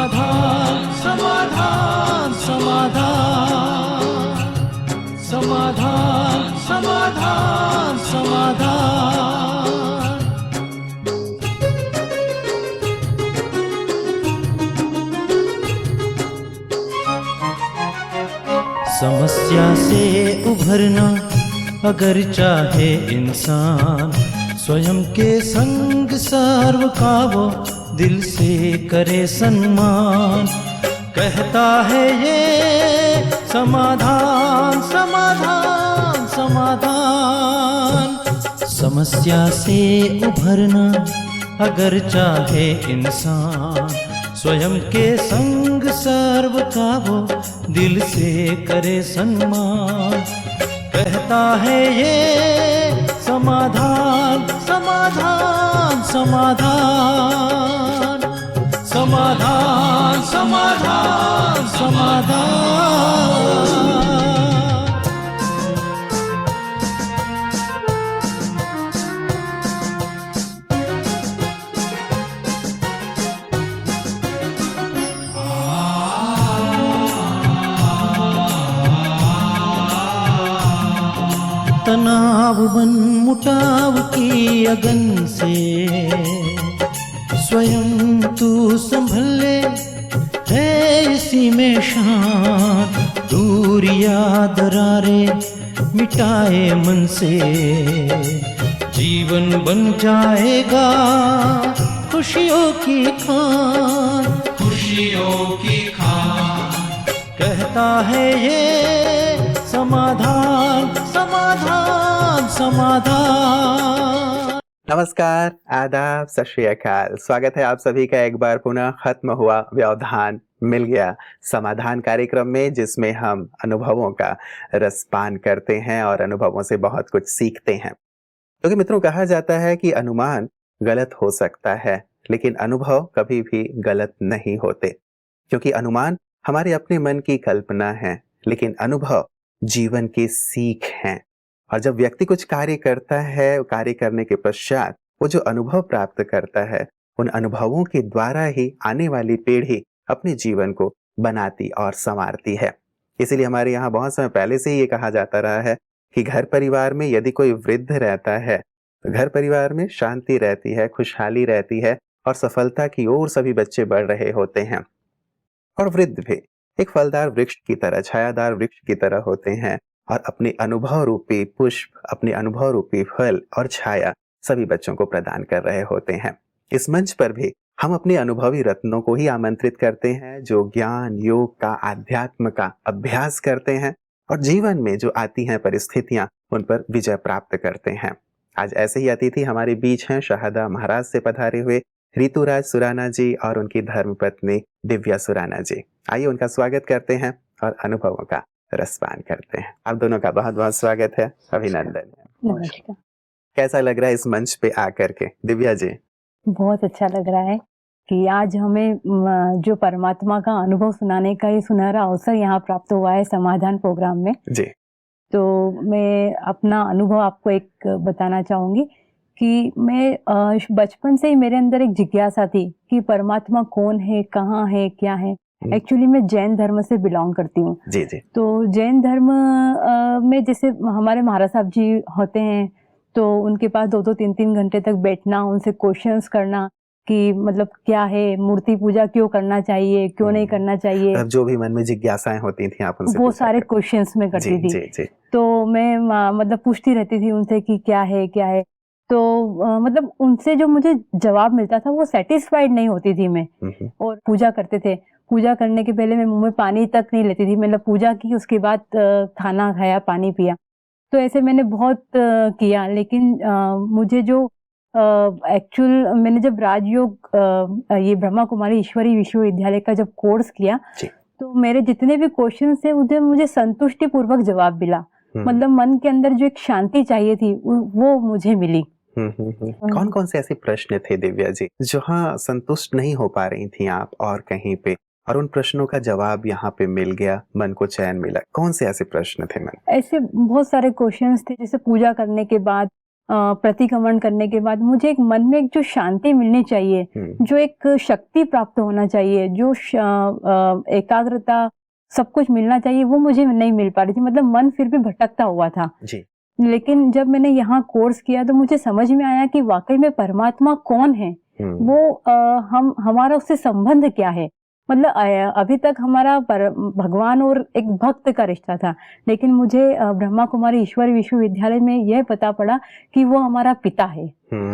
समाधान समाधान समाधान समाधान समाधान समाधान। समस्या से उभरना अगर चाहे इंसान, स्वयं के संग सर्व का वो दिल से करे सम्मान। कहता है ये समाधान समाधान समाधान। समस्या से उभरना अगर चाहे इंसान, स्वयं के संग सर्व का वो दिल से करे सम्मान। कहता है ये समाधान समाधान समाधान समाधान समाधान समाधान। तनाव बन मुटाव की अगन से स्वयं तू संभल ले, है इसी में शान। दूरियां दरारे मिटाए मन से, जीवन बन जाएगा खुशियों की खान खुशियों की खान। कहता है ये समाधान समाधान समाधान। नमस्कार, आदाब, सत श्री अकाल। स्वागत है आप सभी का एक बार पुनः खत्म हुआ व्यवधान मिल गया समाधान कार्यक्रम में, जिसमें हम अनुभवों का रसपान करते हैं और अनुभवों से बहुत कुछ सीखते हैं। क्योंकि मित्रों, कहा जाता है कि अनुमान गलत हो सकता है, लेकिन अनुभव कभी भी गलत नहीं होते। क्योंकि अनुमान हमारे अपने मन की कल्पना है, लेकिन अनुभव जीवन की सीख हैं। और जब व्यक्ति कुछ कार्य करता है, कार्य करने के पश्चात वो जो अनुभव प्राप्त करता है, उन अनुभवों के द्वारा ही आने वाली पीढ़ी अपने जीवन को बनाती और संवारती है। इसीलिए हमारे यहाँ बहुत समय पहले से ही ये कहा जाता रहा है कि घर परिवार में यदि कोई वृद्ध रहता है तो घर परिवार में शांति रहती है, खुशहाली रहती है और सफलता की ओर सभी बच्चे बढ़ रहे होते हैं। और वृद्ध भी एक फलदार वृक्ष की तरह, छायादार वृक्ष की तरह होते हैं और अपने अनुभव रूपी पुष्प, अपने अनुभव रूपी फल और छाया सभी बच्चों को प्रदान कर रहे होते हैं। इस मंच पर भी हम अपने अनुभवी रत्नों को ही आमंत्रित करते हैं, जो ज्ञान, योग का, आध्यात्म का अभ्यास करते हैं और जीवन में जो आती हैं परिस्थितियां, उन पर विजय प्राप्त करते हैं। आज ऐसे ही अतिथि हमारे बीच हैं, शाहदा महाराज से पधारे हुए ऋतुराज सुराना जी और उनकी धर्मपत्नी दिव्या सुराना जी। आइए उनका स्वागत करते हैं और अनुभवों का रसपान करते हैं। आप दोनों का बहुत बहुत स्वागत है, अभिनंदन। नमस्कार। कैसा लग रहा है इस मंच पे आकर के, दिव्या जी? बहुत अच्छा लग रहा है कि आज हमें जो परमात्मा का अनुभव सुनाने का ये सुनहरा अवसर यहाँ प्राप्त हुआ है समाधान प्रोग्राम में जी। तो मैं अपना अनुभव आपको एक बताना चाहूंगी कि मैं बचपन से ही मेरे अंदर एक जिज्ञासा थी कि परमात्मा कौन है, कहाँ है, क्या है। एक्चुअली मैं जैन धर्म से बिलोंग करती हूँ। जी जी। तो जैन धर्म में जैसे हमारे महाराज साहब जी होते हैं, तो उनके पास 2-2 3-3 घंटे तक बैठना, उनसे क्वेश्चंस करना कि मतलब क्या है, मूर्ति पूजा क्यों करना चाहिए, क्यों नहीं करना चाहिए। अब जो भी मन में जिज्ञासाएं होती थी आप उनसे वो सारे क्वेश्चंस मैं करती थी। जी, जी। तो मैं मतलब पूछती रहती थी उनसे कि क्या है क्या है। तो मतलब उनसे जो मुझे जवाब मिलता था वो सेटिस्फाइड नहीं होती थी मैं। और पूजा करते थे, पूजा करने के पहले मैं मुंह में पानी तक नहीं लेती थी। मतलब पूजा की, उसके बाद खाना खाया, पानी पिया। तो ऐसे मैंने बहुत किया, लेकिन मुझे जो एक्चुअल मैंने जब राजयोग ये ब्रह्मा कुमारी ईश्वरी विश्वविद्यालय का जब कोर्स किया, तो मेरे जितने भी क्वेश्चन थे उधर मुझे संतुष्टि पूर्वक जवाब मिला। मतलब मन के अंदर जो एक शांति चाहिए थी वो मुझे मिली। कौन कौन से ऐसे प्रश्न थे दिव्या जी जहाँ संतुष्ट नहीं हो पा रही थी आप और कहीं पे, और उन प्रश्नों का जवाब यहाँ पे मिल गया, मन को चैन मिला? कौन से ऐसे प्रश्न थे? मन ऐसे बहुत सारे क्वेश्चंस थे, जैसे पूजा करने के बाद प्रतिक्रमण करने के बाद मुझे एक मन में एक जो शांति मिलनी चाहिए, जो एक शक्ति प्राप्त होना चाहिए, जो एकाग्रता सब कुछ मिलना चाहिए, वो मुझे नहीं मिल पा रही थी। मतलब मन फिर भी भटकता हुआ था जी। लेकिन जब मैंने यहाँ कोर्स किया तो मुझे समझ में आया कि वाकई में परमात्मा कौन है, वो हमारा उससे संबंध क्या है। मतलब अभी तक हमारा भगवान और एक भक्त का रिश्ता था, लेकिन मुझे ब्रह्मा कुमारी ईश्वरी विश्वविद्यालय में यह पता पड़ा कि वो हमारा पिता है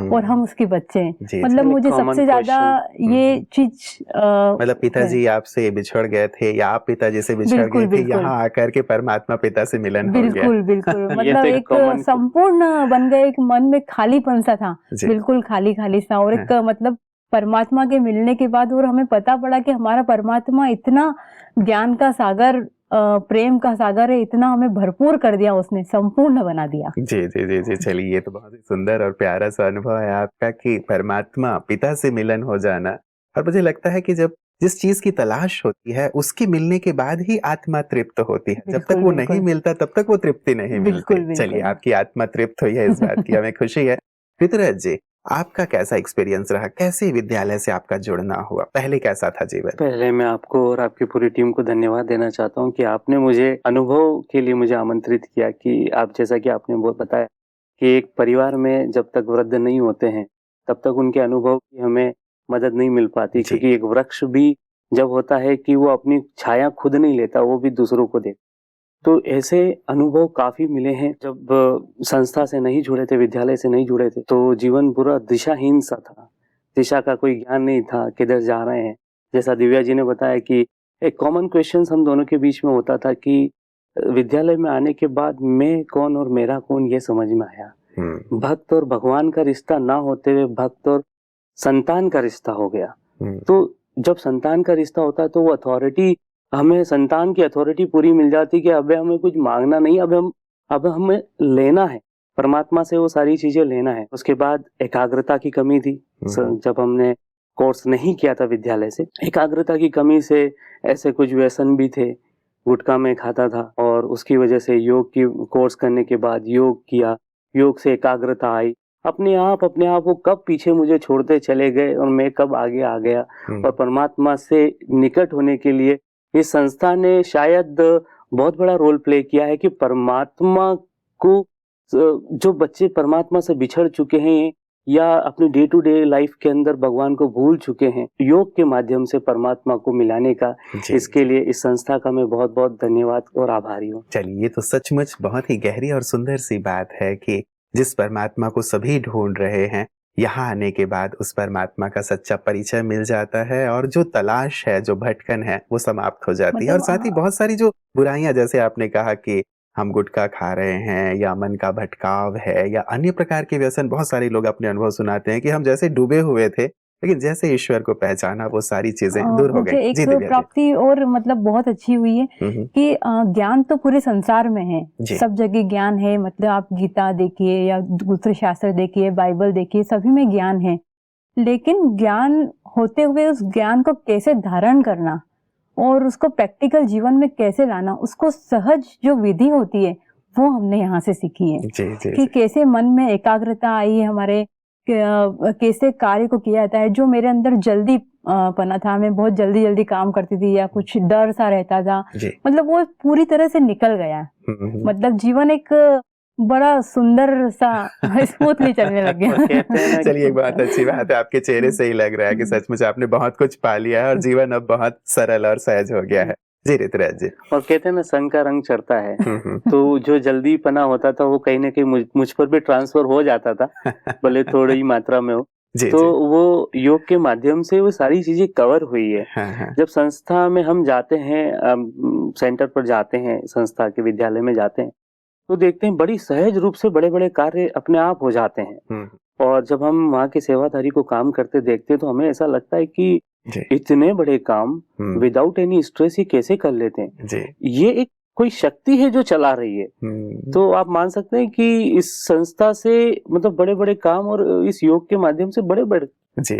और हम उसके बच्चे हैं। मतलब मुझे सबसे ज्यादा ये चीज मतलब पिताजी आपसे बिछड़ गए थे या आप पिताजी से बिछड़ गए थे, यहाँ आकर के परमात्मा पिता से मिलन हो गया। बिल्कुल बिल्कुल मतलब एक संपूर्ण बन गए, एक मन में खालीपन सा था, बिल्कुल खाली खाली सा। और एक मतलब परमात्मा के मिलने के बाद और हमें पता पड़ा कि हमारा परमात्मा इतना ज्ञान का सागर, प्रेम का सागर है, इतना हमें भरपूर कर दिया, उसने संपूर्ण बना दिया। जी जी जी जी। चलिए, ये तो बहुत ही सुंदर और प्यारा सा अनुभव है आपका कि परमात्मा पिता से मिलन हो जाना। और मुझे लगता है कि जब जिस चीज की तलाश होती है उसके मिलने के बाद ही आत्मा तृप्त होती है, जब तक वो नहीं मिलता तब तक वो तृप्ति नहीं मिलती। चलिए, आपकी आत्मा तृप्त हुई है, इस बात की हमें खुशी है। ऋतुराज जी, आपका कैसा एक्सपीरियंस रहा, कैसे विद्यालय से आपका जुड़ना हुआ, पहले कैसा था जीवन? पहले मैं आपको और आपकी पूरी टीम को धन्यवाद देना चाहता हूं कि आपने मुझे अनुभव के लिए मुझे आमंत्रित किया। कि आप जैसा कि आपने बहुत बताया कि एक परिवार में जब तक वृद्ध नहीं होते हैं तब तक उनके अनुभव की हमें मदद नहीं मिल पाती, क्योंकि एक वृक्ष भी जब होता है कि वो अपनी छाया खुद नहीं लेता, वो भी दूसरों को देता। तो ऐसे अनुभव काफी मिले हैं। जब संस्था से नहीं जुड़े थे, विद्यालय से नहीं जुड़े थे, तो जीवन पूरा दिशाहीन सा था, दिशा का कोई ज्ञान नहीं था, किधर जा रहे हैं। जैसा दिव्या जी ने बताया कि एक कॉमन क्वेश्चन हम दोनों के बीच में होता था कि विद्यालय में आने के बाद मैं कौन और मेरा कौन, ये समझ में आया। भक्त और भगवान का रिश्ता ना होते हुए भक्त और संतान का रिश्ता हो गया। तो जब संतान का रिश्ता होता है तो वो अथॉरिटी, हमें संतान की अथॉरिटी पूरी मिल जाती कि अब हमें कुछ मांगना नहीं, अब हमें लेना है, परमात्मा से वो सारी चीजें लेना है। उसके बाद एकाग्रता की कमी थी। जब हमने कोर्स नहीं किया था विद्यालय से, एकाग्रता की कमी से ऐसे कुछ व्यसन भी थे, गुटखा में खाता था, और उसकी वजह से योग की कोर्स करने के बाद योग किया, योग से एकाग्रता आई। अपने आप वो कब पीछे मुझे छोड़ते चले गए और मैं कब आगे आ गया। और परमात्मा से निकट होने के लिए इस संस्था ने शायद बहुत बड़ा रोल प्ले किया है कि परमात्मा को, जो बच्चे परमात्मा से बिछड़ चुके हैं या अपनी डे टू डे लाइफ के अंदर भगवान को भूल चुके हैं, योग के माध्यम से परमात्मा को मिलाने का, इसके लिए इस संस्था का मैं बहुत बहुत धन्यवाद और आभारी हूँ। चलिए, ये तो सचमुच बहुत ही गहरी और सुंदर सी बात है कि जिस परमात्मा को सभी ढूंढ रहे हैं, यहाँ आने के बाद उस परमात्मा का सच्चा परिचय मिल जाता है और जो तलाश है, जो भटकन है, वो समाप्त हो जाती है। और साथ ही बहुत सारी जो बुराइयां, जैसे आपने कहा कि हम गुटखा खा रहे हैं या मन का भटकाव है या अन्य प्रकार के व्यसन, बहुत सारे लोग अपने अनुभव सुनाते हैं कि हम जैसे डूबे हुए थे, लेकिन जैसे ईश्वर को पहचाना वो सारी चीजें दूर हो गई। एक प्राप्ति और मतलब बहुत अच्छी हुई है कि ज्ञान तो पूरे संसार में है, सब जगह ज्ञान है। मतलब आप गीता देखिए या दूसरे शास्त्र देखिए, बाइबल देखिए, सभी में ज्ञान है। लेकिन ज्ञान होते हुए उस ज्ञान को कैसे धारण करना और उसको प्रैक्टिकल जीवन में कैसे लाना, उसको सहज जो विधि होती है वो हमने यहाँ से सीखी है। कि कैसे मन में एकाग्रता आई है हमारे, कैसे कार्य को किया जाता है। जो मेरे अंदर जल्दी पना था, मैं बहुत जल्दी काम करती थी या कुछ डर सा रहता था, मतलब वो पूरी तरह से निकल गया। मतलब जीवन एक बड़ा सुंदर सा स्मूथली चलने लग गया। चलिए, एक बहुत अच्छी बात है, आपके चेहरे से ही लग रहा है कि सचमुच आपने बहुत कुछ पा लिया है और जीवन अब बहुत सरल और सहज हो गया है। जी ऋतुराज जी। और कहते हैं ना, संग का रंग चढ़ता है। तो जो जल्दी पना होता था वो कहीं ना कहीं मुझ पर भी ट्रांसफर हो जाता था, भले थोड़ी मात्रा में हो। तो वो योग के माध्यम से वो सारी चीजें कवर हुई है। जब संस्था में हम जाते हैं, सेंटर पर जाते हैं, संस्था के विद्यालय में जाते हैं, तो देखते हैं बड़ी सहज रूप से बड़े बड़े कार्य अपने आप हो जाते हैं। और जब हम वहाँ के सेवाधारी को काम करते देखते हैं तो हमें ऐसा लगता है कि इतने बड़े काम विदाउट एनी स्ट्रेस ही कैसे कर लेते हैं। ये एक कोई शक्ति है जो चला रही है। तो आप मान सकते हैं कि इस संस्था से मतलब बड़े बड़े काम और इस योग के माध्यम से बड़े बड़े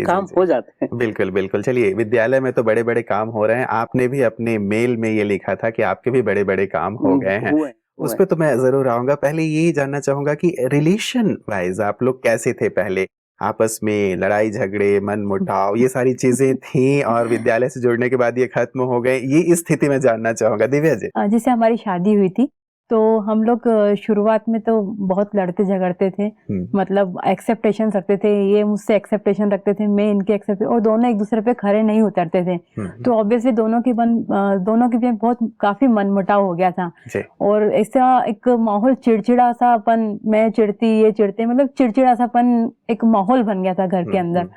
काम हो जाते हैं। बिल्कुल बिल्कुल। चलिए, विद्यालय में तो बड़े बड़े काम हो रहे हैं, आपने भी अपने मेल में ये लिखा था कि आपके भी बड़े बड़े काम हो गए हैं। उस पे तो मैं जरूर आऊंगा। पहले ये जानना चाहूंगा कि रिलेशन वाइज आप लोग कैसे थे पहले, आपस में लड़ाई झगड़े मन मुटाव ये सारी चीजें थी और विद्यालय से जुड़ने के बाद ये खत्म हो गए, ये स्थिति में जानना चाहूंगा दिव्या जी। जैसे हमारी शादी हुई थी तो हम लोग शुरुआत में तो बहुत लड़ते झगड़ते थे, मतलब एक्सेप्टेशन रखते थे, ये मुझसे एक्सेप्टेशन रखते थे, मैं इनके एक्सेप्ट, और दोनों एक दूसरे पे खड़े नहीं उतरते थे। तो ऑब्वियसली दोनों के बीच बहुत काफी मनमुटाव हो गया था और ऐसा एक माहौल चिड़चिड़ा सा अपन, मैं चिड़ती ये चिड़ते, मतलब चिड़चिड़ा सा अपन एक माहौल बन गया था घर के अंदर।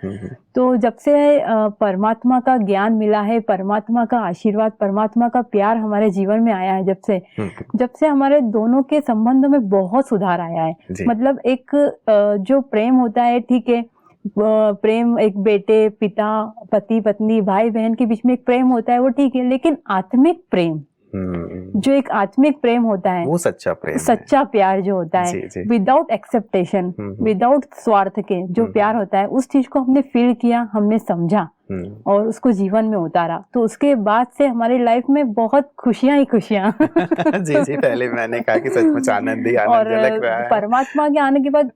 तो जब से परमात्मा का ज्ञान मिला है, परमात्मा का आशीर्वाद, परमात्मा का प्यार हमारे जीवन में आया है, जब से हमारे दोनों के संबंधों में बहुत सुधार आया है। मतलब एक जो प्रेम होता है, ठीक है, प्रेम एक बेटे पिता पति पत्नी भाई बहन के बीच में एक प्रेम होता है, वो ठीक है, लेकिन आत्मिक प्रेम, जो एक आत्मिक प्रेम होता है, वो सच्चा प्रेम, सच्चा प्यार जो होता है, विदाउट एक्सेप्टेशन, विदाउट स्वार्थ के जो प्यार होता है, उस चीज को हमने फील किया, हमने समझा और उसको जीवन में उतारा। तो उसके बाद से हमारी लाइफ में बहुत खुशियां ही खुशियां। जी, पहले मैंने कहा कि सचमुच आनंद ही आनंद झलक रहा है। परमात्मा के आने के बाद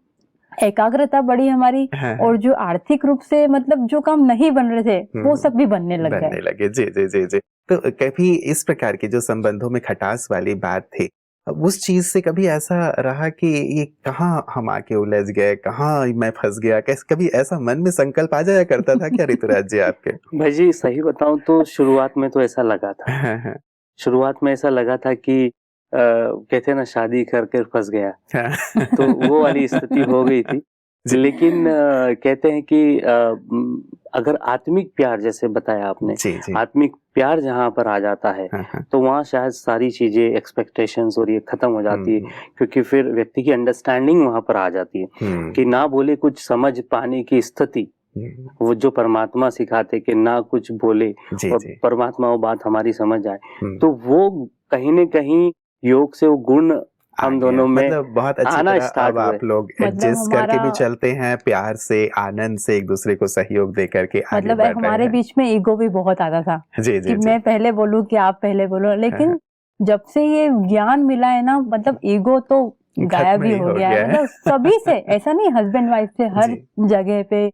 एकाग्रता बढ़ी हमारी, और जो आर्थिक रूप से मतलब जो काम नहीं बन रहे थे वो सब भी बनने लगे। जी। तो कभी इस प्रकार की जो संबंधों में खटास वाली बात थी, उस चीज से कभी ऐसा रहा कि ये कहाँ हम आके उलझ गए, कहाँ मैं फंस गया, कैसे कभी ऐसा मन में संकल्प आ जाया करता था क्या ऋतुराज जी आपके? भाई जी सही बताऊं तो शुरुआत में तो ऐसा लगा था। शुरुआत में ऐसा लगा था कि कहते हैं ना, शादी करके फंस गया। तो वो वाली स्थिति हो गई थी। लेकिन कहते हैं कि अगर आत्मिक प्यार, जैसे बताया आपने, आत्मिक प्यार जहाँ पर आ जाता है तो वहाँ शायद सारी चीजें, एक्सपेक्टेशंस और ये खत्म हो जाती है, क्योंकि फिर व्यक्ति की अंडरस्टैंडिंग वहाँ पर आ जाती है कि ना बोले कुछ समझ पाने की स्थिति, वो जो परमात्मा सिखाते कि ना कुछ बोले और परमात्मा वो बात हमारी समझ आए। तो वो कहीं न कहीं योग से वो गुण हम दोनों में मतलब बहुत अच्छी तरह अब आप लोग एडजस्ट करके भी चलते हैं, प्यार से आनंद से एक दूसरे को सहयोग दे करके आगे मतलब बढ़ रहे हैं। हमारे बीच में ईगो भी बहुत आता था कि मैं पहले बोलूं कि आप पहले बोलो, लेकिन जब से ये ज्ञान मिला है ना, मतलब ईगो तो गायब ही हो गया है। मतलब सभी से, ऐसा नहीं हस्बैंड वाइफ से, हर जगह पे,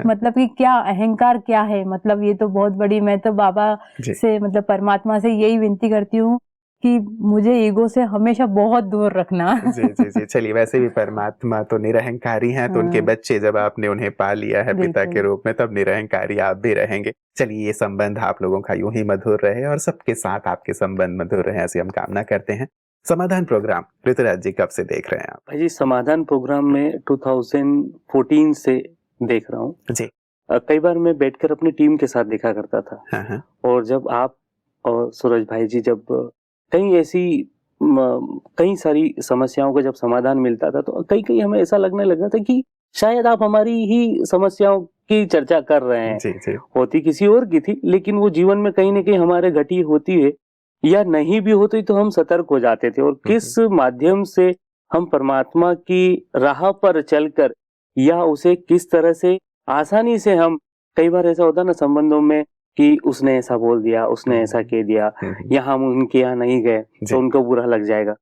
मतलब कि क्या अहंकार क्या है, मतलब ये तो बहुत बड़ी, मैं तो बाबा से मतलब परमात्मा से यही विनती करती हूँ कि मुझे ईगो से हमेशा बहुत दूर रखना। जी। चलिए, वैसे भी परमात्मा तो निरहंकारी हैं, तो उनके बच्चे जब आपने उन्हें पा लिया है पिता के रूप में, तब निरहंकारी आप भी रहेंगे। चलिए, ये संबंध आप लोगों का यूं ही मधुर रहे और सबके साथ आपके संबंध मधुर रहे, ऐसी हम कामना करते हैं। समाधान प्रोग्राम ऋतुराज जी कब से देख रहे हैं आप? भाई जी समाधान प्रोग्राम में 2014 से देख रहा हूँ जी। कई बार मैं बैठकर अपनी टीम के साथ देखा करता था। और जब आप और सूरज भाई जी जब कई सारी समस्याओं का जब समाधान मिलता था, तो कई हमें ऐसा लगने लगा था कि शायद आप हमारी ही समस्याओं की चर्चा कर रहे हैं। जी। होती किसी और की थी, लेकिन वो जीवन में कहीं न कहीं हमारे घटी होती है या नहीं भी होती, तो हम सतर्क हो जाते थे। और किस माध्यम से हम परमात्मा की राह पर चलकर, या उसे किस तरह से आसानी से हम, कई बार ऐसा होता ना संबंधों में कि उसने ऐसा बोल दिया, उसने ऐसा कह दिया, या हम उनके यहाँ नहीं गए तो उनको बुरा लग जाएगा।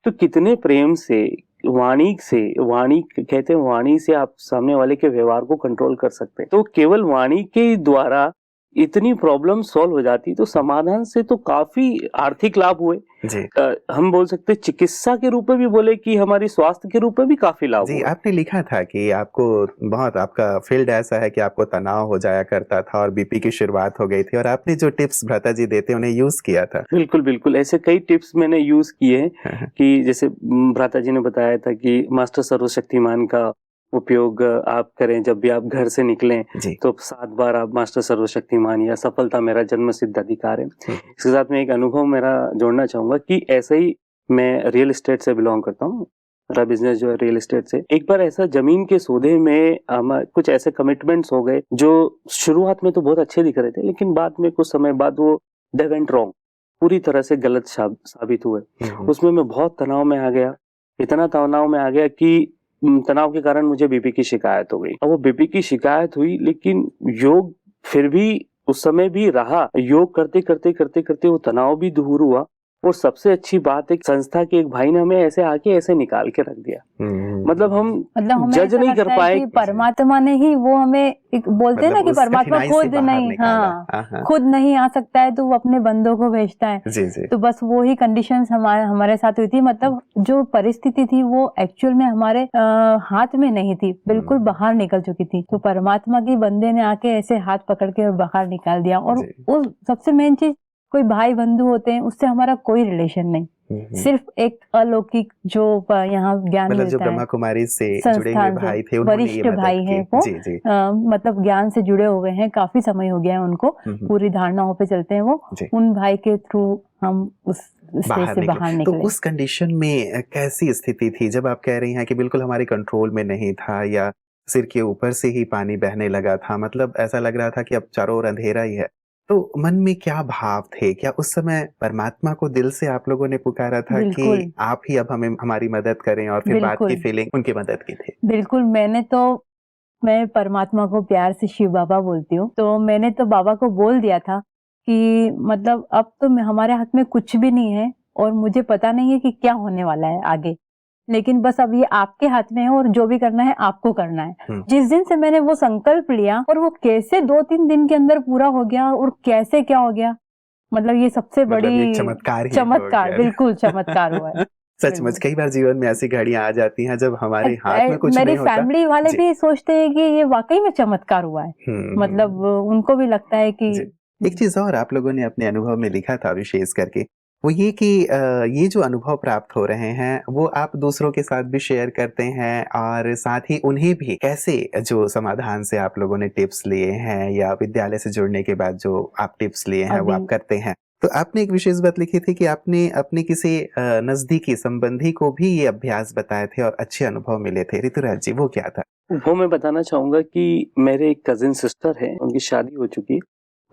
तो कितने प्रेम से, वाणी कहते हैं, वाणी से आप सामने वाले के व्यवहार को कंट्रोल कर सकते हैं। तो केवल वाणी के द्वारा इतनी प्रॉब्लम सॉल्व हो जाती। तो समाधान से तो काफी आर्थिक लाभ हुए जी। हम बोल सकते हैं चिकित्सा के रूप में भी बोले कि हमारी स्वास्थ्य के रूप में भी काफी लाभ हुए। आपने लिखा था कि आपको बहुत, आपका फील्ड ऐसा है कि आपको तनाव हो जाया करता था और बीपी की शुरुआत हो गई थी, और आपने जो टिप्स भ्राता जी देते उन्हें यूज किया था। बिल्कुल ऐसे कई टिप्स मैंने यूज किए हैं कि जैसे भ्राता जी ने बताया था कि मास्टर सर्वशक्तिमान का उपयोग आप करें, जब भी आप घर से निकलें तो 7 बार आप मास्टर सर्वशक्तिमान या सफलता मेरा जन्म सिद्ध अधिकार है। इसके साथ में एक अनुभव मेरा जोड़ना चाहूंगा कि ऐसे ही मैं रियल एस्टेट से बिलोंग करता हूँ, मेरा बिजनेस जो है रियल एस्टेट से। एक बार ऐसा जमीन के सौदे में कुछ ऐसे कमिटमेंट्स हो गए जो शुरुआत में तो बहुत अच्छे दिख रहे थे, लेकिन बाद में कुछ समय बाद वो दे वेंट रॉन्ग, पूरी तरह से गलत साबित हुए। उसमें मैं बहुत तनाव में आ गया, इतना तनाव में आ गया कि तनाव के कारण मुझे बीपी की शिकायत हो गई। अब वो बीपी की शिकायत हुई, लेकिन योग फिर भी उस समय भी रहा। योग करते करते वो तनाव भी दूर हुआ और सबसे अच्छी बात है संस्था के एक भाई ने हमें ऐसे आके ऐसे निकाल के रख दिया। मतलब हमें जज ऐसा नहीं कर लगता है पाए कि परमात्मा ने ही वो हमें एक बोलते हैं ना मतलब कि उस परमात्मा कठिनाई से खुद बाहर नहीं, निकाला। हाँ खुद नहीं आ सकता है तो वो अपने बंदों को भेजता है। जी जी। तो बस वो ही कंडीशंस हमारे साथ हुई थी। मतलब जो परिस्थिति थी वो एक्चुअल में हमारे हाथ में नहीं थी, बिल्कुल बाहर निकल चुकी थी। तो परमात्मा के बंदे ने आके ऐसे हाथ पकड़ के और बाहर निकाल दिया। और जी। उस सबसे मेन चीज, कोई भाई बंधु होते हैं उससे हमारा कोई रिलेशन नहीं, सिर्फ एक अलौकिक जो यहाँ ज्ञान मतलब जो मिलता है, ब्रह्मा कुमारी से जुड़े हुए संस्थान भाई से थे, उन्होंने ये वरिष्ठ मदद भाई की। हैं वो। जी जी। मतलब ज्ञान से जुड़े हुए हैं, काफी समय हो गया है उनको, पूरी धारणाओं पे चलते हैं वो। जी। उन भाई के थ्रू हम उस स्टेज से बाहर तो निकले। उस कंडीशन में कैसी स्थिति थी जब आप कह रही हैं कि बिल्कुल हमारे कंट्रोल में नहीं था, या सिर के ऊपर से ही पानी बहने लगा था, मतलब ऐसा लग रहा था कि अब चारों ओर अंधेरा ही है, तो मन में क्या भाव थे? क्या उस समय परमात्मा को दिल से आप लोगों ने पुकारा था कि बिल्कुल आप ही अब हमें हमारी मदद करें, और फिर बात की बिल्कुल फीलिंग उनकी मदद की थी? बिल्कुल। मैं परमात्मा को प्यार से शिव बाबा बोलती हूँ। तो मैंने तो बाबा को बोल दिया था कि मतलब अब तो हमारे हाथ में कुछ भी नहीं है और मुझे पता नहीं है कि क्या होने वाला है आगे, लेकिन बस अब ये आपके हाथ में है और जो भी करना है आपको करना है। जिस दिन से मैंने वो संकल्प लिया और वो कैसे 2-3 दिन के अंदर पूरा हो गया और कैसे क्या हो गया, मतलब ये सबसे मतलब बड़ी एक चमत्कार ही हो गया। बिल्कुल चमत्कार हुआ है। सचमुच कई बार जीवन में ऐसी घड़ियां आ जाती हैं जब हमारे हाथ में कुछ मेरी नहीं होता। फैमिली वाले जी। भी सोचते हैं कि ये वाकई में चमत्कार हुआ है। मतलब उनको भी लगता है कि एक चीज और आप लोगों ने अपने अनुभव में लिखा था विशेष करके, वो ये कि ये जो अनुभव प्राप्त हो रहे हैं वो आप दूसरों के साथ भी शेयर करते हैं, और साथ ही उन्हें भी कैसे, जो समाधान से आप लोगों ने टिप्स लिए हैं या विद्यालय से जुड़ने के बाद जो आप टिप्स लिए हैं वो आप करते हैं। तो आपने एक विशेष बात लिखी थी कि आपने अपने किसी नजदीकी संबंधी को भी ये अभ्यास बताए थे और अच्छे अनुभव मिले थे। ऋतुराज जी, वो क्या था? वो मैं बताना चाहूंगा कि मेरे एक कजिन सिस्टर है, उनकी शादी हो चुकी।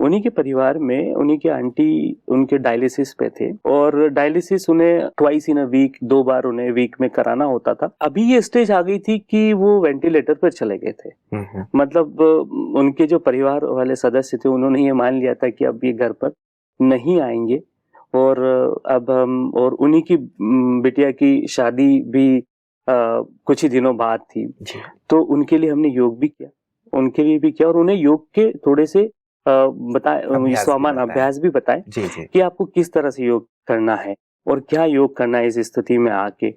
उन्हीं के परिवार में उन्हीं के आंटी उनके डायलिसिस पे थे, और डायलिसिस उन्हें ट्वाइस इन अ वीक, 2 बार उन्हें वीक में कराना होता था। अभी ये स्टेज आ गई थी कि वो वेंटिलेटर पर चले गए थे। मतलब उनके जो परिवार वाले सदस्य थे उन्होंने ये मान लिया था कि अब ये घर पर नहीं आएंगे, और अब हम, और उन्हीं की बिटिया की शादी भी कुछ ही दिनों बाद थी। तो उनके लिए हमने योग भी किया, उनके लिए भी किया, और उन्हें योग के थोड़े से अभ्यास भी बताए कि आपको किस तरह से योग करना है और क्या योग करना है इस स्थिति में आके।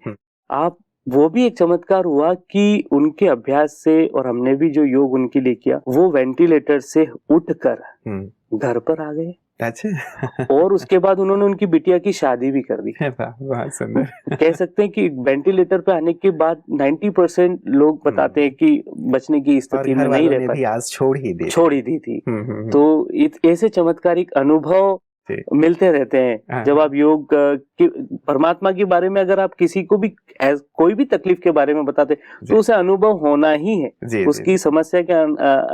आप वो भी एक चमत्कार हुआ कि उनके अभ्यास से, और हमने भी जो योग उनके लिए किया, वो वेंटिलेटर से उठकर घर पर आ गए। अच्छा। और उसके बाद उन्होंने उनकी बिटिया की शादी भी कर दी। बहुत सुंदर। कह सकते हैं कि वेंटिलेटर पे आने के बाद 90% लोग बताते हैं कि बचने की स्थिति में नहीं रह पाए, आज छोड़ ही दी थी। तो ऐसे चमत्कारिक अनुभव मिलते रहते हैं जब आप योग परमात्मा के बारे में, अगर आप किसी को भी कोई भी तकलीफ के बारे में बताते तो उसे अनुभव होना ही है, उसकी समस्या के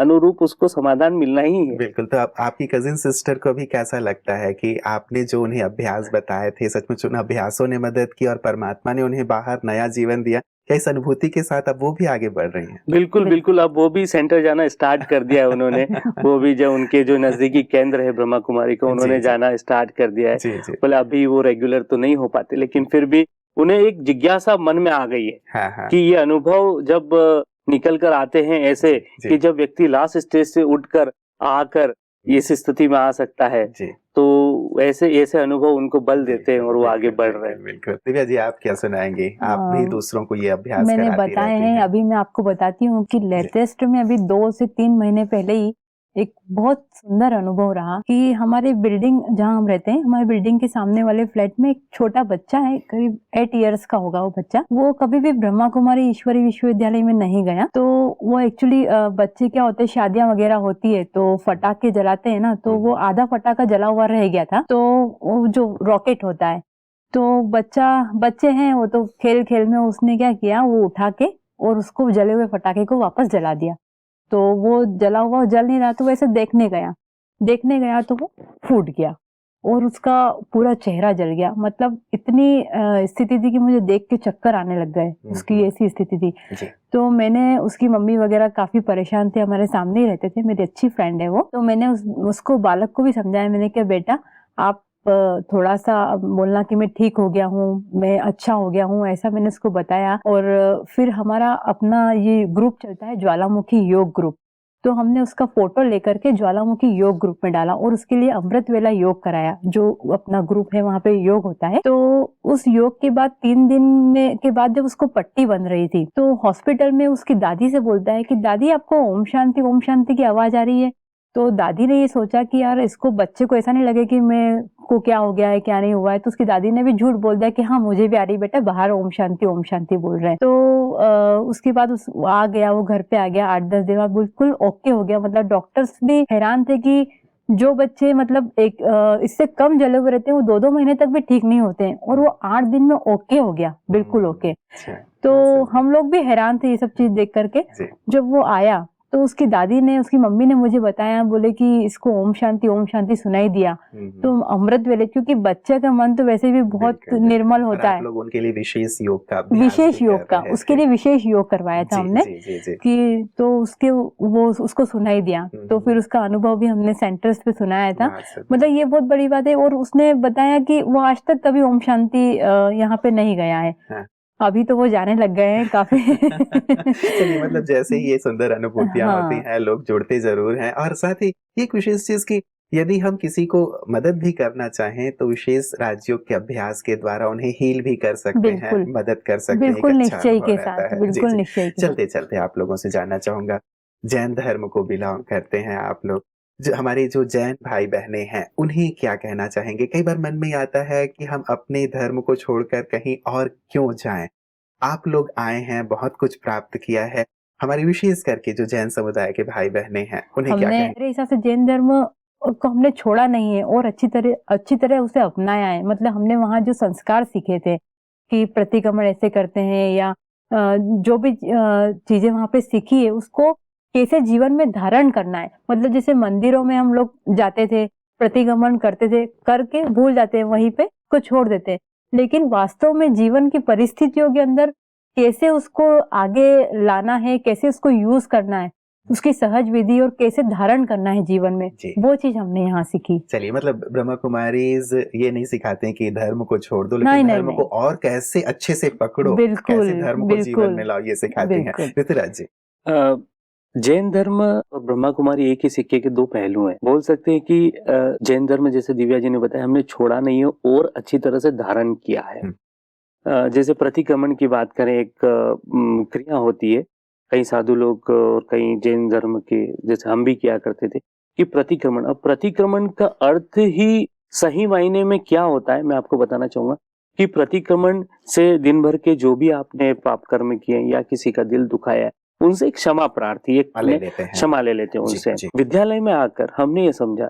अनुरूप उसको समाधान मिलना ही है। बिल्कुल। तो आपकी कजिन सिस्टर को भी कैसा लगता है कि आपने जो उन्हें अभ्यास बताए थे, सचमुच उन अभ्यासों ने मदद की और परमात्मा ने उन्हें बाहर नया जीवन दिया? क्या इस अनुभूति के साथ अब वो भी आगे बढ़ रही हैं? बिल्कुल बिल्कुल। अब वो भी सेंटर जाना स्टार्ट कर दिया है उन्होंने। वो भी जो उनके जो नजदीकी केंद्र है ब्रह्मा कुमारी का, उन्होंने जाना स्टार्ट कर दिया है। बोले अभी वो रेगुलर तो नहीं हो पाते, लेकिन फिर भी उन्हें एक जिज्ञासा मन में आ गई है कि ये अनुभव जब निकल कर आते हैं ऐसे, कि जब व्यक्ति लास्ट स्टेज से उठकर आकर इस स्थिति में आ सकता है, तो ऐसे अनुभव उनको बल देते हैं और वो आगे बढ़ रहे हैं। बिल्कुल। दिव्या जी, आप क्या सुनाएंगे? आप भी दूसरों को ये अभ्यास मैंने बताए हैं। अभी मैं आपको बताती हूँ कि लेटेस्ट में अभी 2 से 3 महीने पहले ही एक बहुत सुंदर अनुभव रहा कि हमारे बिल्डिंग जहाँ हम रहते हैं, हमारे बिल्डिंग के सामने वाले फ्लैट में एक छोटा बच्चा है, करीब 8 इयर्स का होगा वो बच्चा। वो कभी भी ब्रह्मा कुमारी ईश्वरी विश्वविद्यालय में नहीं गया। तो वो एक्चुअली बच्चे क्या होते हैं, शादियां वगैरह होती है तो फटाके जलाते हैं ना, तो वो आधा फटाका जला हुआ रह गया था, तो वो जो रॉकेट होता है, तो बच्चे हैं वो, तो खेल खेल में उसने क्या किया, वो उठा के और उसको जले हुए फटाके को वापस जला दिया। तो वो जला हुआ जल नहीं रहा, तो वैसे देखने गया तो वो फूट गया और उसका पूरा चेहरा जल गया। मतलब इतनी स्थिति थी कि मुझे देख के चक्कर आने लग गए, उसकी ऐसी स्थिति थी। तो मैंने, उसकी मम्मी वगैरह काफी परेशान थे, हमारे सामने ही रहते थे, मेरी अच्छी फ्रेंड है वो। तो मैंने उसको बालक को भी समझाया, मैंने कहा बेटा आप थोड़ा सा बोलना कि मैं ठीक हो गया हूँ, मैं अच्छा हो गया हूँ, ऐसा मैंने उसको बताया। और फिर हमारा अपना ये ग्रुप चलता है ज्वालामुखी योग ग्रुप, तो हमने उसका फोटो लेकर के ज्वालामुखी योग ग्रुप में डाला और उसके लिए अमृत वेला योग कराया, जो अपना ग्रुप है वहाँ पे योग होता है। तो उस योग के बाद 3 दिन में के बाद जब उसको पट्टी बन रही थी, तो हॉस्पिटल में उसकी दादी से बोलता है कि दादी आपको ओम शांति की आवाज आ रही है। तो दादी ने ये सोचा कि यार इसको, बच्चे को ऐसा नहीं लगे कि मैं को क्या हो गया है क्या नहीं हुआ है, तो उसकी दादी ने भी झूठ बोल दिया कि हाँ मुझे भी आ रही बेटा, बाहर ओम शांति बोल रहे हैं। तो उसके बाद आ गया, वो घर पे आ गया, 8-10 दिन बाद बिल्कुल ओके हो गया। मतलब डॉक्टर्स भी हैरान थे कि जो बच्चे मतलब इससे कम जले हुए रहते हैं वो 2-2 महीने तक भी ठीक नहीं होते हैं, और वो 8 दिन में ओके हो गया, बिल्कुल ओके। तो हम लोग भी हैरान थे ये सब चीज देख करके। जब वो आया तो उसकी दादी ने, उसकी मम्मी ने मुझे बताया, बोले कि इसको ओम शांति सुनाई दिया। तो अमृत वेले, क्योंकि बच्चे का मन तो वैसे भी बहुत निर्मल होता है, लोग उनके लिए विशेष योग का उसके लिए विशेष योग करवाया था हमने कि, तो वो उसको सुनाई दिया। तो फिर उसका अनुभव भी हमने सेंटर्स पे सुनाया था। मतलब ये बहुत बड़ी बात है। और उसने बताया कि वो आज तक कभी ओम शांति यहाँ पे नहीं गया है। अभी तो वो जाने लग गए हैं काफी। चलिए, मतलब जैसे ही ये सुंदर अनुभूतियां होती हैं, लोग जुड़ते जरूर हैं। और साथ ही एक विशेष चीज की, यदि हम किसी को मदद भी करना चाहें तो विशेष राजयोग के अभ्यास के द्वारा उन्हें हील भी कर सकते हैं, मदद कर सकते हैं। बिल्कुल निश्चय के साथ, बिल्कुल निश्चय। चलते चलते आप लोगों से जानना चाहूंगा, जैन धर्म को बिलोंग करते हैं आप लोग, जो हमारे जो जैन भाई बहने हैं उन्हें क्या कहना चाहेंगे? कई बार मन में आता है कि हम अपने धर्म को छोड़कर कहीं और क्यों जाएं? आप लोग आए हैं, बहुत कुछ प्राप्त किया है, हमारे विशेष करके जो जैन समुदाय के भाई बहने हैं उन्हें क्या कहेंगे? मेरे हिसाब से जैन धर्म को हमने छोड़ा नहीं है और अच्छी तरह उसे अपनाया है। मतलब हमने वहाँ जो संस्कार सीखे थे कि प्रतिक्रमण ऐसे करते हैं, या जो भी चीजें वहाँ पे सीखी है उसको कैसे जीवन में धारण करना है। मतलब जैसे मंदिरों में हम लोग जाते थे, प्रतिक्रमण करते थे, करके भूल जाते हैं, वहीं पे को छोड़ देते हैं, लेकिन वास्तव में जीवन की परिस्थितियों के अंदर कैसे उसको आगे लाना है, कैसे उसको यूज करना है, उसकी सहज विधि और कैसे धारण करना है जीवन में, वो चीज हमने यहाँ सीखी। चलिए, मतलब ब्रह्मा कुमारीज ये नहीं सिखाते कि धर्म को छोड़ दो, लेकिन धर्म को और कैसे अच्छे से पकड़ो, कैसे धर्म को जीवन में लाओ, ये सिखाते हैं। ऋतुराज जी, जैन धर्म और ब्रह्मा कुमारी एक ही सिक्के के दो पहलू हैं। बोल सकते हैं कि जैन धर्म, जैसे दिव्या जी ने बताया, हमने छोड़ा नहीं है और अच्छी तरह से धारण किया है। जैसे प्रतिक्रमण की बात करें, एक क्रिया होती है, कई साधु लोग और कई जैन धर्म के, जैसे हम भी किया करते थे, कि प्रतिक्रमण। अब प्रतिक्रमण का अर्थ ही सही मायने में क्या होता है मैं आपको बताना चाहूंगा कि प्रतिक्रमण से दिन भर के जो भी आपने पाप कर्म किए या किसी का दिल दुखाया है, उनसे एक क्षमा प्रार्थी, एक क्षमा ले लेते हैं उनसे। विद्यालय में आकर हमने ये समझा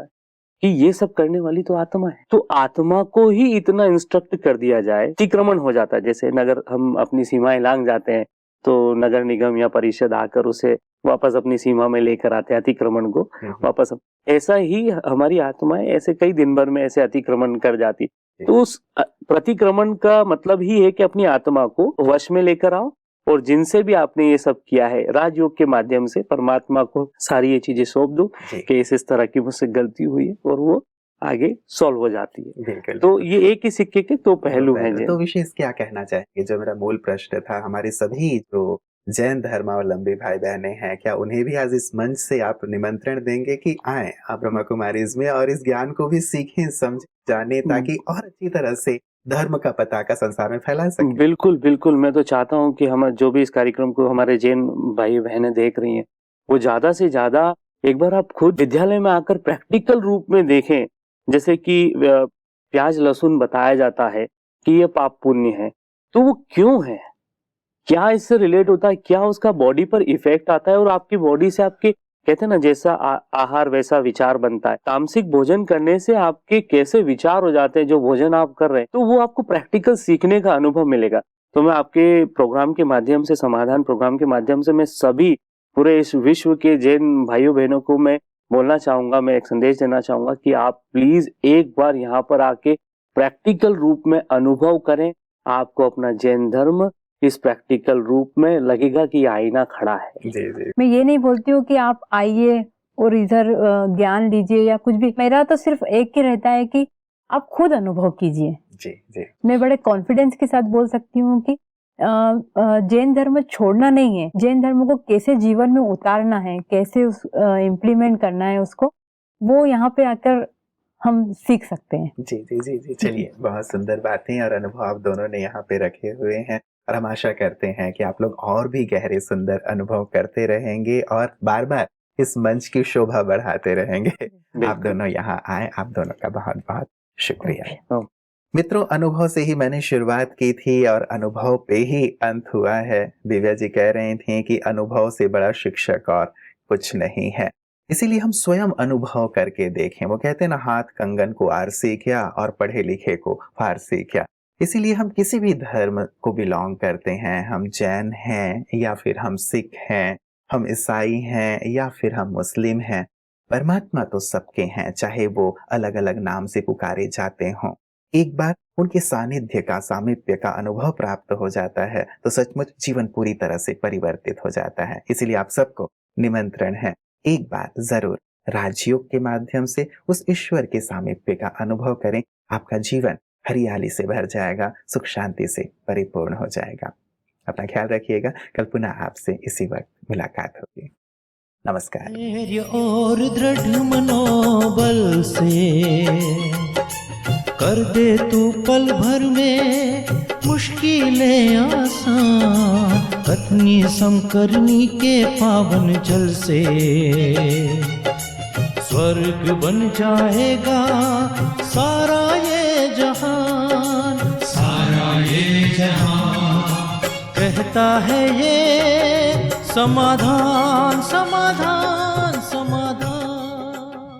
कि ये सब करने वाली तो आत्मा है, तो आत्मा को ही इतना इंस्ट्रक्ट कर दिया जाए, अतिक्रमण हो जाता है। जैसे नगर हम अपनी सीमाएं लांघ जाते हैं तो नगर निगम या परिषद आकर उसे वापस अपनी सीमा में लेकर आते हैं, अतिक्रमण को वापस। ऐसा ही हमारी आत्माएं ऐसे कई दिन भर में ऐसे अतिक्रमण कर जाती। तो उस प्रतिक्रमण का मतलब ही है कि अपनी आत्मा को वश में लेकर आओ, और जिनसे भी आपने ये सब किया है राजयोग के माध्यम से परमात्मा को सारी ये चीजें सौंप दो कि इस तरह की मुझसे गलती हुई है, और वो आगे सॉल्व हो जाती है। तो ये एक ही सिक्के के दो पहलू हैं। तो विशेष क्या कहना चाहेंगे? जो मेरा मूल प्रश्न था, हमारे सभी जो जैन धर्मावलंबी भाई बहने हैं, क्या उन्हें भी आज इस मंच से आप निमंत्रण देंगे कि आए आप ब्रह्मा कुमारीज में और इस ज्ञान को भी सीखें, समझें, जाने, ताकि और अच्छी तरह से धर्म का पताका संसार में फैला सके? बिल्कुल बिल्कुल, मैं तो चाहता हूँ कि हम जो भी इस कार्यक्रम को हमारे जैन भाई बहनें देख रही हैं, वो ज्यादा से ज्यादा एक बार आप खुद विद्यालय में आकर प्रैक्टिकल रूप में देखें। जैसे कि प्याज लहसुन बताया जाता है कि ये पाप पुण्य है, तो वो क्यों है, क्या इससे रिलेट होता है, क्या उसका बॉडी पर इफेक्ट आता है, और आपकी बॉडी से आपके, कहते हैं ना, जैसा आहार वैसा विचार बनता है। तामसिक भोजन करने से आपके कैसे विचार हो जाते हैं, जो भोजन आप कर रहे हैं, तो वो आपको प्रैक्टिकल सीखने का अनुभव मिलेगा। तो मैं आपके प्रोग्राम के माध्यम से, समाधान प्रोग्राम के माध्यम से, मैं सभी पूरे इस विश्व के जैन भाइयों बहनों को मैं बोलना चाहूंगा, मैं एक संदेश देना चाहूंगा कि आप प्लीज एक बार यहाँ पर आके प्रैक्टिकल रूप में अनुभव करें। आपको अपना जैन धर्म इस प्रैक्टिकल रूप में लगेगा कि आईना खड़ा है। जी। मैं ये नहीं बोलती हूँ कि आप आइए और इधर ज्ञान लीजिए या कुछ भी। मेरा तो सिर्फ एक ही रहता है कि आप खुद अनुभव कीजिए। जी जी। मैं बड़े कॉन्फिडेंस के साथ बोल सकती हूँ कि जैन धर्म छोड़ना नहीं है, जैन धर्म को कैसे जीवन में उतारना है, कैसे उस इम्प्लीमेंट करना है उसको, वो यहाँ पे आकर हम सीख सकते हैं। जी जी जी जी। चलिए, बहुत सुंदर बातें और अनुभव आप दोनों ने यहाँ पे रखे हुए हैं और हम आशा करते हैं कि आप लोग और भी गहरे सुंदर अनुभव करते रहेंगे और बार बार इस मंच की शोभा बढ़ाते रहेंगे। आप दोनों यहाँ आए, आप दोनों का बहुत बहुत शुक्रिया। मित्रों, अनुभव से ही मैंने शुरुआत की थी और अनुभव पे ही अंत हुआ है। दिव्या जी कह रही थी कि अनुभव से बड़ा शिक्षक और कुछ नहीं है, इसीलिए हम स्वयं अनुभव करके देखें। वो कहते हैं ना, हाथ कंगन को आर सीखा और पढ़े लिखे को फार सीखा। इसीलिए हम किसी भी धर्म को बिलोंग करते हैं, हम जैन हैं या फिर हम सिख हैं, हम ईसाई हैं या फिर हम मुस्लिम हैं, परमात्मा तो सबके हैं, चाहे वो अलग अलग नाम से पुकारे जाते हों। एक बार उनके सानिध्य का, सामीप्य का अनुभव प्राप्त हो जाता है तो सचमुच जीवन पूरी तरह से परिवर्तित हो जाता है। इसीलिए आप सबको निमंत्रण है, एक बार जरूर राजयोग के माध्यम से उस ईश्वर के सामीप्य का अनुभव करें। आपका जीवन हरियाली से भर जाएगा, सुख शांति से परिपूर्ण हो जाएगा। अपना ख्याल रखिएगा। कल पुनः आपसे इसी वक्त मुलाकात होगी। नमस्कार। धैर्य और दृढ़ मनोबल से कर दे तू पल भर में मुश्किलें आसान, कतनी समकरनी के पावन जल से स्वर्ग बन जाएगा सारा ये जहान, सारा ये जहान। कहता है ये समाधान समाधान।